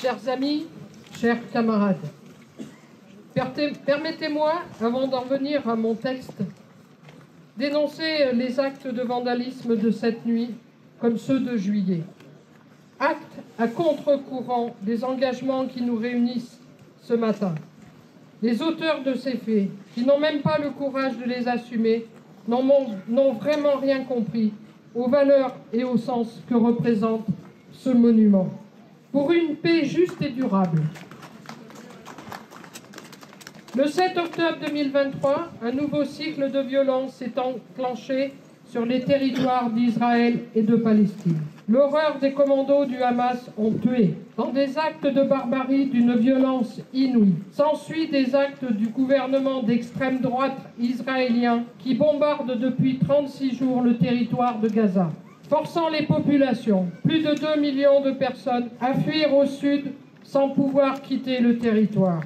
Chers amis, chers camarades, permettez-moi, avant d'en venir à mon texte, d'énoncer les actes de vandalisme de cette nuit comme ceux de juillet. Actes à contre-courant des engagements qui nous réunissent ce matin. Les auteurs de ces faits, qui n'ont même pas le courage de les assumer, n'ont vraiment rien compris aux valeurs et au sens que représente ce monument. Pour une paix juste et durable. Le 7 octobre 2023, un nouveau cycle de violence s'est enclenché sur les territoires d'Israël et de Palestine. L'horreur des commandos du Hamas ont tué, dans des actes de barbarie d'une violence inouïe. S'ensuit des actes du gouvernement d'extrême droite israélien qui bombarde depuis 36 jours le territoire de Gaza, forçant les populations, plus de 2 millions de personnes, à fuir au sud sans pouvoir quitter le territoire,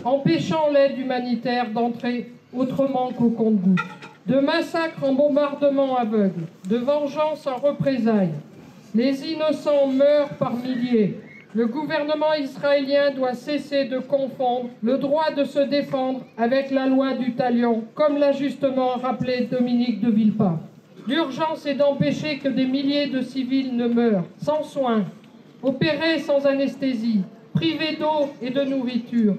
empêchant l'aide humanitaire d'entrer autrement qu'au compte-gouttes. De massacres en bombardements aveugles, de vengeance en représailles, les innocents meurent par milliers. Le gouvernement israélien doit cesser de confondre le droit de se défendre avec la loi du talion, comme l'a justement rappelé Dominique de Villepin. L'urgence est d'empêcher que des milliers de civils ne meurent sans soins, opérés sans anesthésie, privés d'eau et de nourriture.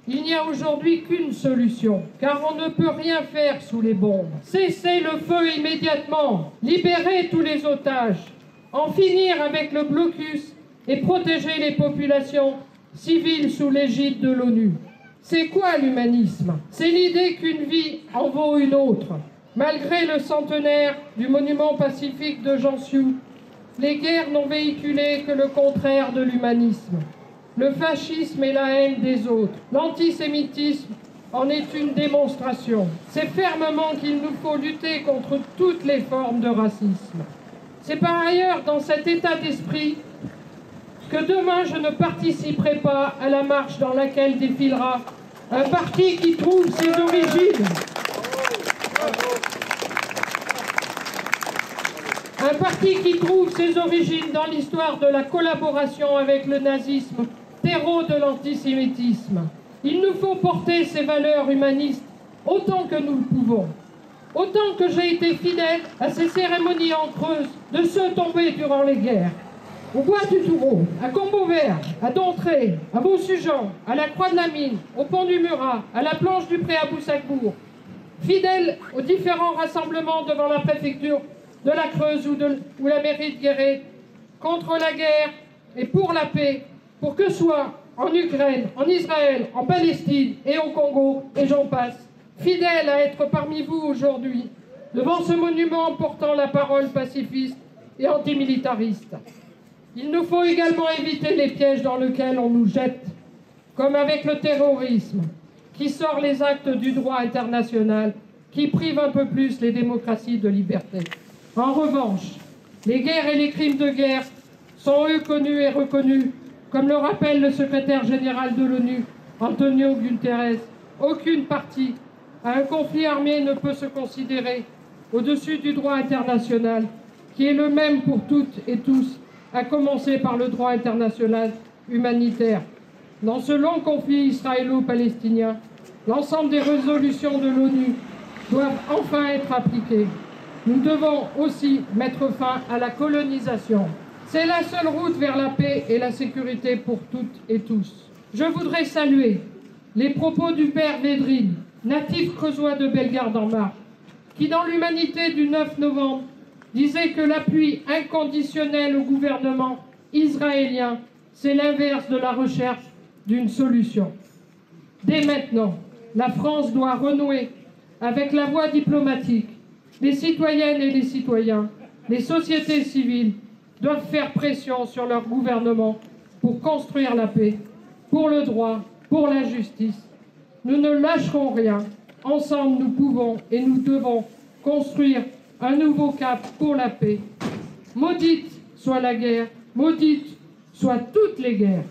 Il n'y a aujourd'hui qu'une solution, car on ne peut rien faire sous les bombes. Cessez le feu immédiatement, libérez tous les otages, en finir avec le blocus et protéger les populations civiles sous l'égide de l'ONU. C'est quoi l'humanisme? C'est l'idée qu'une vie en vaut une autre. Malgré le centenaire du monument pacifique de Jansiu, les guerres n'ont véhiculé que le contraire de l'humanisme. Le fascisme et la haine des autres. L'antisémitisme en est une démonstration. C'est fermement qu'il nous faut lutter contre toutes les formes de racisme. C'est par ailleurs dans cet état d'esprit que demain je ne participerai pas à la marche dans laquelle défilera un parti qui trouve ses origines. Un parti qui trouve ses origines dans l'histoire de la collaboration avec le nazisme, terreau de l'antisémitisme. Il nous faut porter ces valeurs humanistes autant que nous le pouvons. Autant que j'ai été fidèle à ces cérémonies en Creuse de ceux tombés durant les guerres. Au bois du Toureau, à Combeauvert, à Dontré, à Beausujean, à la Croix de la Mine, au pont du Murat, à la planche du Pré à Boussac-Bourg. Fidèle aux différents rassemblements devant la préfecture de la Creuse ou la mairie de Guéret, contre la guerre et pour la paix, pour que soit en Ukraine, en Israël, en Palestine et au Congo, et j'en passe, fidèle à être parmi vous aujourd'hui, devant ce monument portant la parole pacifiste et antimilitariste. Il nous faut également éviter les pièges dans lesquels on nous jette, comme avec le terrorisme, qui sort les actes du droit international, qui prive un peu plus les démocraties de liberté. En revanche, les guerres et les crimes de guerre sont eux connus et reconnus, comme le rappelle le secrétaire général de l'ONU, Antonio Guterres. Aucune partie à un conflit armé ne peut se considérer au-dessus du droit international, qui est le même pour toutes et tous, à commencer par le droit international humanitaire. Dans ce long conflit israélo-palestinien, l'ensemble des résolutions de l'ONU doivent enfin être appliquées. Nous devons aussi mettre fin à la colonisation. C'est la seule route vers la paix et la sécurité pour toutes et tous. Je voudrais saluer les propos du père Védrine, natif creusois de Bellegarde-en-Marche, qui dans l'Humanité du 9 novembre disait que l'appui inconditionnel au gouvernement israélien, c'est l'inverse de la recherche d'une solution. Dès maintenant, la France doit renouer avec la voie diplomatique. Les citoyennes et les citoyens, les sociétés civiles doivent faire pression sur leur gouvernement pour construire la paix, pour le droit, pour la justice. Nous ne lâcherons rien. Ensemble, nous pouvons et nous devons construire un nouveau cap pour la paix. Maudite soit la guerre, maudites soient toutes les guerres.